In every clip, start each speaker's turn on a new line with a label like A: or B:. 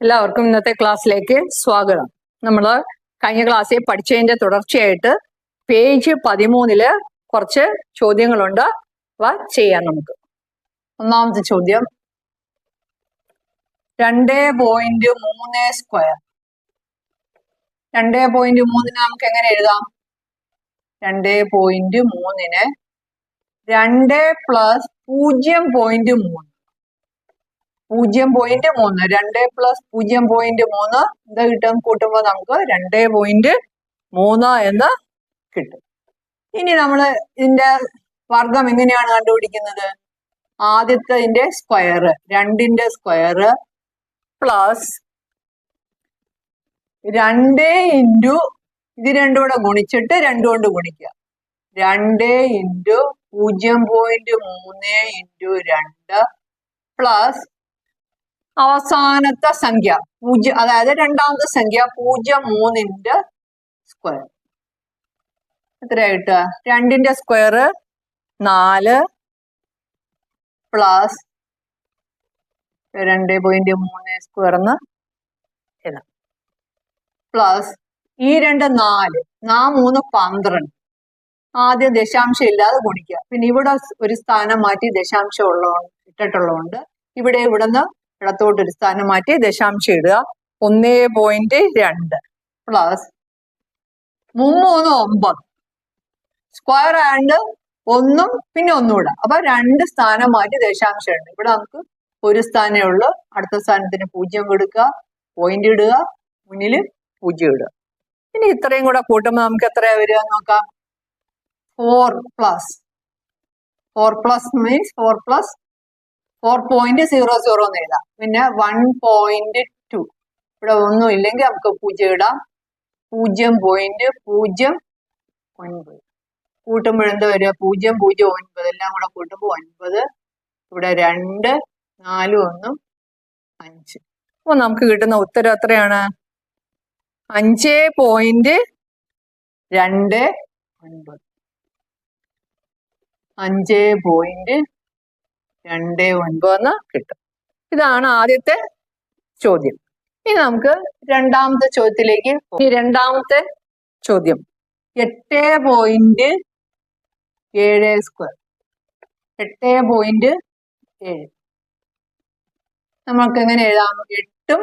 A: എല്ലാവർക്കും ഇന്നത്തെ ക്ലാസ്സിലേക്ക് സ്വാഗതം. നമ്മൾ കഴിഞ്ഞ ക്ലാസ്സിൽ പഠിച്ചതിന്റെ തുടർച്ചയായിട്ട് പേജ് 13 കുറച്ച് ചോദ്യങ്ങളുണ്ട്. അവ ചെയ്യാം നമുക്ക്. ഒന്നാമത്തെ ചോദ്യം 2.3 സ്ക്വയർ. 2.3 നമുക്ക് എങ്ങനെ എഴുതാം? 2.3 2 പ്ലസ് 0.3 0.3 2 പ്ലസ് 0.3 എന്താ കിട്ടും? കൂട്ടുമ്പോൾ നമുക്ക് 2.3 എന്ന് കിട്ടും. ഇനി നമ്മൾ ഇതിന്റെ വർഗം എങ്ങനെയാണ് കണ്ടുപിടിക്കുന്നത്? ആദ്യത്തെ സ്ക്വയർ 2ന്റെ സ്ക്വയർ പ്ലസ് 2 ഇൻറ്റു ഇത് രണ്ടും കൂടെ ഗുണിച്ചിട്ട് 2 കൊണ്ട് ഗുണിക്കുക. 2 ഇൻറ്റു 0.3 ഇൻറ്റു 2 പ്ലസ് അവസാനത്തെ സംഖ്യ 0, അതായത് രണ്ടാമത്തെ സംഖ്യ 0.3ന്റെ സ്ക്വയർ. എത്രയായിട്ട്? 2ന്റെ സ്ക്വയർ 4 പ്ലസ് 2.3 സ്ക്വയർ എന്ന് എഴുതാം. പ്ലസ് ഈ 2 4 3 12. ആദ്യം ദശാംശം ഇല്ലാതെ ഗുണിക്കുക. പിന്നെ ഇവിടെ ഒരു സ്ഥാനം മാറ്റി ദശാംശം ഇട്ടിട്ടുള്ളതുകൊണ്ട് ഇവിടെ നിന്ന് ഇടത്തോട്ടൊരു സ്ഥാനം മാറ്റി ദശാംശം ഇടുക. 1.2 പ്ലസ് 3 9 സ്ക്വയർ ആൻഡ് 1 പിന്നെ 1 കൂടെ. അപ്പൊ 2 സ്ഥാനം മാറ്റി ദശാംശം ഉണ്ട്. ഇവിടെ നമുക്ക് ഒരു സ്ഥാനമേ ഉള്ളൂ. അടുത്ത സ്ഥാനത്തിന് 0 കൊടുക്കുക, പോയിന്റ് ഇടുക, മുന്നിൽ 0 ഇടുക. ഇനി ഇത്രയും കൂടെ കൂട്ടുമ്പോൾ നമുക്ക് എത്രയാ വരിക നോക്കാം. 4 പ്ലസ് മീൻസ് 4 പ്ലസ് 4.00 എന്ന് എഴുതാം. പിന്നെ 1.2 ഇവിടെ ഒന്നും ഇല്ലെങ്കിൽ നമുക്ക് 0 ഇടാം. 0.09 കൂട്ടുമ്പോഴെന്താ വരിക? 0.09 എല്ലാം കൂടെ കൂട്ടുമ്പോൾ 9. ഇവിടെ 2 4 1 5. അപ്പൊ നമുക്ക് കിട്ടുന്ന ഉത്തരം എത്രയാണ്? 5.29 5.29 എന്ന് കിട്ടും. ഇതാണ് ആദ്യത്തെ ചോദ്യം. ഇനി നമുക്ക് രണ്ടാമത്തെ ചോദ്യത്തിലേക്ക്. രണ്ടാമത്തെ ചോദ്യം 8.7 സ്ക്വയർ. 8.7 നമുക്ക് എങ്ങനെ എഴുതാം? 8ഉം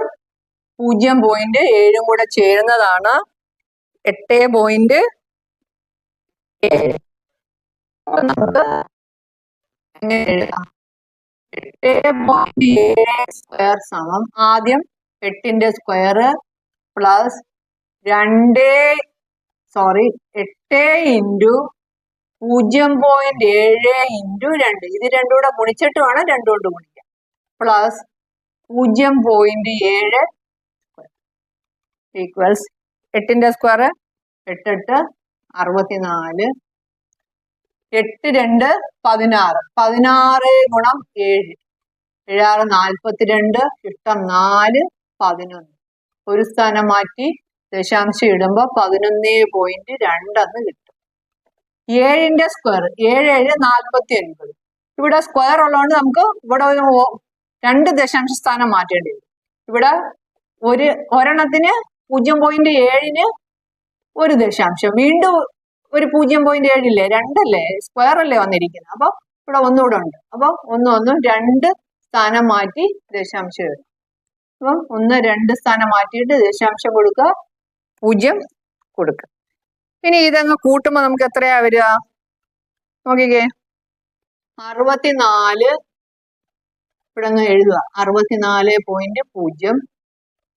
A: 0.7 കൂടെ ചേരുന്നതാണ് 8.7. നമുക്ക് എങ്ങനെ എഴുതാം? 8.7 സ്ക്വയർ സമം ആദ്യം 8ന്റെ സ്ക്വയർ പ്ലസ് 8 ഇൻറ്റു 0.7 ഇൻറ്റു 2. ഇത് രണ്ടും കൂടെ ഗുണിച്ചിട്ട് വേണം 2 കൊണ്ട് ഗുണിക്കാം. പ്ലസ് 0.7 ഈക്വൽസ് 8ന്റെ സ്ക്വയർ 8 8 64 8 2 16 16 ഗുണം 7 7 42 ഇഷ്ടം 4 11. ഒരു സ്ഥാനം മാറ്റി ദശാംശം ഇടുമ്പോൾ 11.2 എന്ന് കിട്ടും. 7ന്റെ സ്ക്വയർ 7 7 49. ഇവിടെ സ്ക്വയർ ഉള്ളതുകൊണ്ട് നമുക്ക് ഇവിടെ 2 ദശാംശ സ്ഥാനം മാറ്റേണ്ടി വരും. ഇവിടെ ഒരെണ്ണത്തിന് 0.7ന് ഒരു ദശാംശം, വീണ്ടും ഒരു 0.7 ഇല്ലേ, 2 അല്ലേ, സ്ക്വയർ അല്ലേ വന്നിരിക്കുന്നത്. അപ്പൊ ഇവിടെ ഒന്നുകൂടെ ഉണ്ട്. അപ്പൊ 1 2 സ്ഥാനം മാറ്റി ദശാംശം ഇടും. അപ്പം 1 2 സ്ഥാനം മാറ്റിയിട്ട് ദശാംശം കൊടുക്കുക, 0 കൊടുക്കുക. ഇനി ഇതങ്ങ് കൂട്ടുമ്പോൾ നമുക്ക് എത്രയാ വരിക നോക്കിക്കേ. 64 ഇവിടെ അങ്ങ് എഴുതുക. 64.0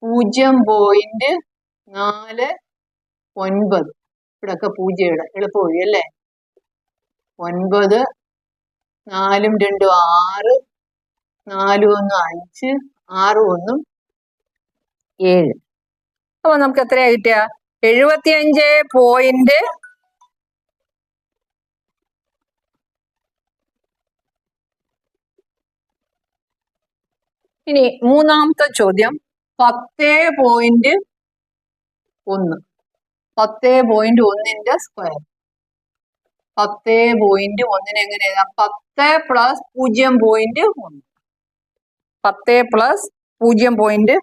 A: 0.49 ഇവിടെയൊക്കെ 0 ഇട എളുപ്പ വഴി അല്ലേ. 9 4 2 6 4 1 5 6 1 7. അപ്പൊ നമുക്ക് എത്രയാ കിട്ടിയ? 75. ഇനി മൂന്നാമത്തെ ചോദ്യം 10.1 10.1ന്റെ സ്ക്വയർ. 10.1 എങ്ങനെ എഴുതാം? 10 പ്ലസ് 0.1 10 പ്ലസ് 0.1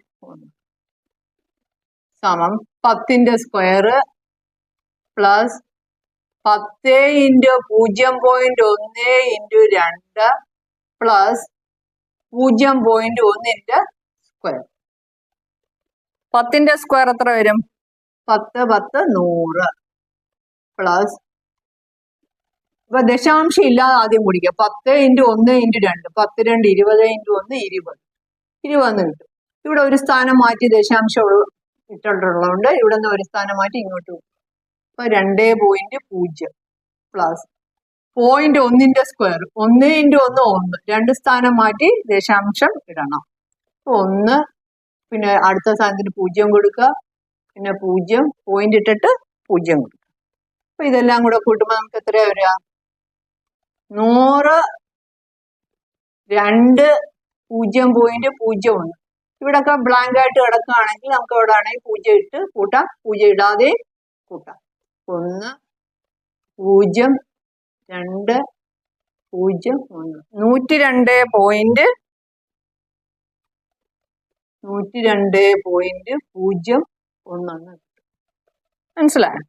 A: സമം 10ന്റെ square plus 10 into 0.1 into 2 plus 0.1ന്റെ സ്ക്വയർ. 10ന്റെ സ്ക്വയർ എത്ര വരും? 10 10 100 പ്ലസ് ഇപ്പൊ ദശാംശം ഇല്ലാതെ ആദ്യം കുടിക്കുക. 10 ഇൻറ്റു 1 ഇൻറ്റു 2 10 2 20 ഇൻറ്റു 1 20 20 കിട്ടും. ഇവിടെ ഒരു സ്ഥാനം മാറ്റി ദശാംശം ഇട്ടിട്ടുള്ളതുകൊണ്ട് ഇവിടെ നിന്ന് ഒരു സ്ഥാനം മാറ്റി ഇങ്ങോട്ട് പോകും. അപ്പൊ 2.0 പ്ലസ് 0.1ന്റെ സ്ക്വയർ 1 ഇൻറ്റു 1 1 2 സ്ഥാനം മാറ്റി ദശാംശം ഇടണം. 1 പിന്നെ അടുത്ത സ്ഥാനത്തിന് 0 കൊടുക്കുക, പിന്നെ 0 പോയിന്റ് ഇട്ടിട്ട് 0 കൊടുക്കുക. അപ്പൊ ഇതെല്ലാം കൂടെ കൂട്ടുമ്പോൾ നമുക്ക് എത്രയാ വരിക? 100 2 0.01. ഇവിടൊക്കെ ബ്ലാങ്ക് ആയിട്ട് കിടക്കുകയാണെങ്കിൽ നമുക്ക് ഇവിടെ ആണെങ്കിൽ 0 ഇട്ട് കൂട്ടാം, 0 ഇടാതെ കൂട്ടാം. 1 0 2 0 1 102.01 മനസ്സിലായോ?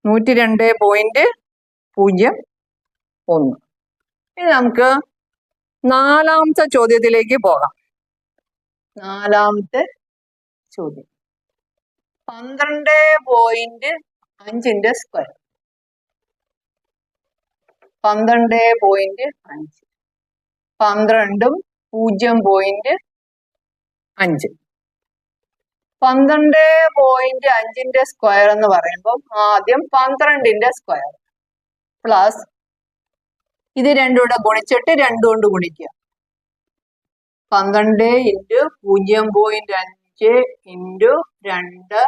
A: 102.01. ഇനി നമുക്ക് നാലാമത്തെ ചോദ്യത്തിലേക്ക് പോകാം. നാലാമത്തെ ചോദ്യം 12.5ന്റെ സ്ക്വയർ 12.5 12ഉം 0.5 12.5ന്റെ സ്ക്വയർ എന്ന് പറയുമ്പോൾ ആദ്യം 12ന്റെ സ്ക്വയർ പ്ലസ് ഇത് രണ്ടും കൂടെ ഗുണിച്ചിട്ട് 2 കൊണ്ട് ഗുണിക്കുക. 12 ഇൻറ്റു 0.5 ഇൻറ്റു 2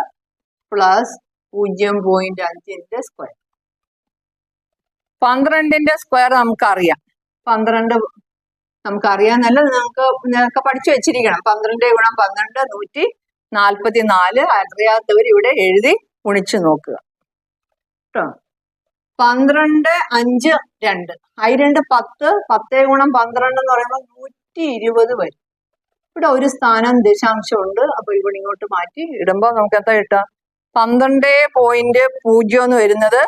A: പ്ലസ് 0.5ന്റെ സ്ക്വയർ. 12ന്റെ സ്ക്വയർ നമുക്കറിയാം. 12 നമുക്കറിയാന്നല്ല, നിങ്ങൾക്ക് പഠിച്ചു വെച്ചിരിക്കണം. 12 ഗുണം 12 144. അറിയാത്തവർ ഇവിടെ എഴുതി ഗുണിച്ചു നോക്കുക കേട്ടോ. 12 5 2 2 10 10 ഗുണം 12 എന്ന് പറയുമ്പോൾ 120 വരും. ഇവിടെ ഒരു സ്ഥാനം ദശാംശം ഉണ്ട്. അപ്പൊ ഇവിടെ ഇങ്ങോട്ട് മാറ്റി ഇടുമ്പോൾ നമുക്ക് എന്താ കിട്ടുക? 12.0 എന്ന് വരുന്നത്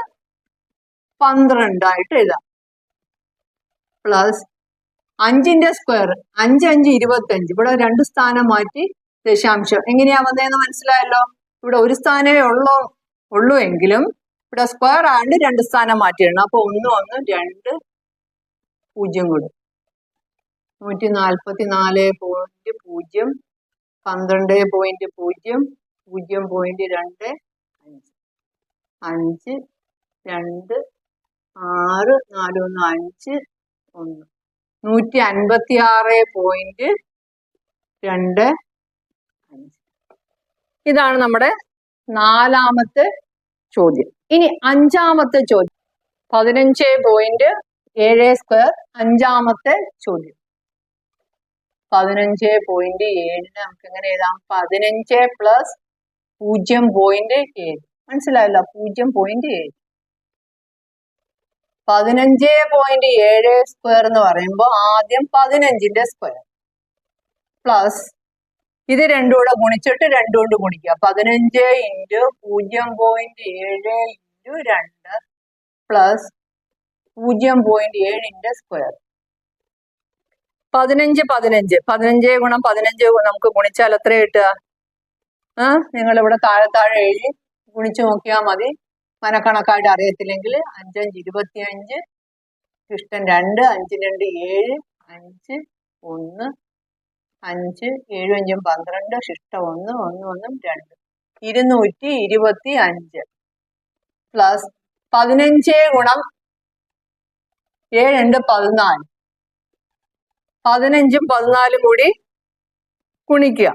A: 12 ആയിട്ട് എഴുതാം. പ്ലസ് 5ന്റെ സ്ക്വയർ 5 5 25. ഇവിടെ 2 സ്ഥാനം മാറ്റി ദശാംശം. എങ്ങനെയാ വന്നതെന്ന് മനസ്സിലായല്ലോ. ഇവിടെ ഒരു സ്ഥാനമേ ഉള്ളൂ എങ്കിലും ഇവിടെ സ്ക്വയർ ആയതുകൊണ്ട് 2 സ്ഥാനം മാറ്റിയിടണം. അപ്പൊ 1 1 2 0 കൂടും. 144.0 12.0 0.25 5 2 6 4 1 5 1 156.25. ഇതാണ് നമ്മുടെ നാലാമത്തെ ചോദ്യം. ഇനി അഞ്ചാമത്തെ ചോദ്യം 15.7 സ്ക്വയർ. അഞ്ചാമത്തെ ചോദ്യം 15.7 നമുക്ക് എങ്ങനെ എഴുതാം? 15 പ്ലസ് 0.7 മനസ്സിലായല്ലോ. 0.7 15.7 സ്ക്വയർ എന്ന് പറയുമ്പോൾ ആദ്യം 15ന്റെ സ്ക്വയർ പ്ലസ് ഇത് രണ്ടും കൂടെ ഗുണിച്ചിട്ട് 2 കൊണ്ട് ഗുണിക്കുക. 15 ഇൻറ്റു 0.7 ഇൻറ്റു 2 പ്ലസ് 0.7ന്റെ സ്ക്വയർ. 15 ഗുണം 15 നമുക്ക് ഗുണിച്ചാൽ എത്ര കിട്ടുക? നിങ്ങൾ ഇവിടെ താഴെ എഴുതി ഗുണിച്ചു നോക്കിയാൽ മതി. മനക്കണക്കായിട്ട് അറിയത്തില്ലെങ്കിൽ 5 5 25 ഇഷ്ടം 2 5 2 7 5 1 5 7 5 12 ശിഷ്ടം 1 1 1 2 225 പ്ലസ് 15 ഗുണം 7 14. 15ഉം 14ഉം കൂടി ഗുണിക്കുക.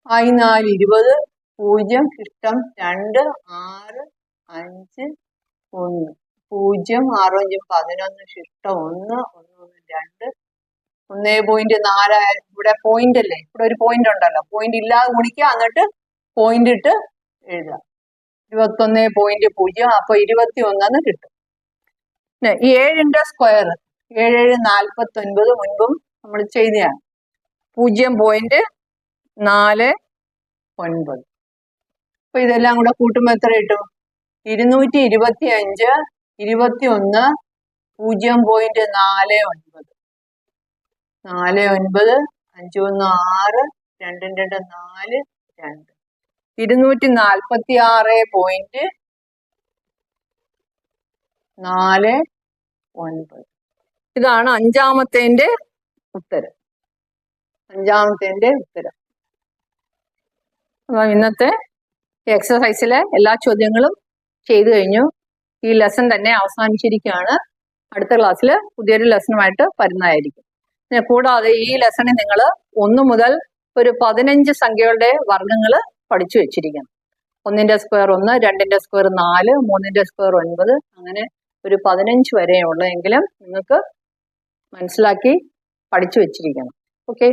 A: 4 20 0 ഇഷ്ടം 2 6 5 1 0 6 5 11 ശിഷ്ടം 1 1 2 1.4. ഇവിടെ പോയിന്റ് അല്ലേ, ഇവിടെ ഒരു പോയിന്റ് ഉണ്ടല്ലോ. പോയിന്റ് ഇല്ലാതെ ഗുണിക്കുക, എന്നിട്ട് പോയിന്റ് ഇട്ട് എഴുതുക. 21.0 അപ്പൊ 21 കിട്ടും. 7ന്റെ സ്ക്വയർ 7 7 49 മുൻപും നമ്മൾ ചെയ്തതാണ്. 0.4 9. അപ്പൊ ഇതെല്ലാം കൂടെ കൂട്ടുമ്പോൾ എത്ര കിട്ടും? 225 21 0.49 49 5 1 6 2 2 4 2 246.49. ഇതാണ് അഞ്ചാമത്തേന്റെ ഉത്തരം. അപ്പൊ ഇന്നത്തെ എക്സസൈസിലെ എല്ലാ ചോദ്യങ്ങളും ചെയ്തു കഴിഞ്ഞു. ഈ ലെസൺ തന്നെ അവസാനിച്ചിരിക്കുകയാണ്. അടുത്ത ക്ലാസ്സിൽ പുതിയൊരു ലെസണുമായിട്ട് വരുന്നതായിരിക്കും. കൂടാതെ ഈ ലെസണിൽ നിങ്ങൾ 1 മുതൽ ഒരു 15 സംഖ്യകളുടെ വർഗ്ഗങ്ങൾ പഠിച്ചു വെച്ചിരിക്കണം. 1ന്റെ സ്ക്വയർ 1, 2ന്റെ സ്ക്വയർ 4, 3ന്റെ സ്ക്വയർ 9, അങ്ങനെ ഒരു 15 വരെയുള്ളെങ്കിലും നിങ്ങൾക്ക് മനസ്സിലാക്കി പഠിച്ചു വെച്ചിരിക്കണം. ഓക്കെ.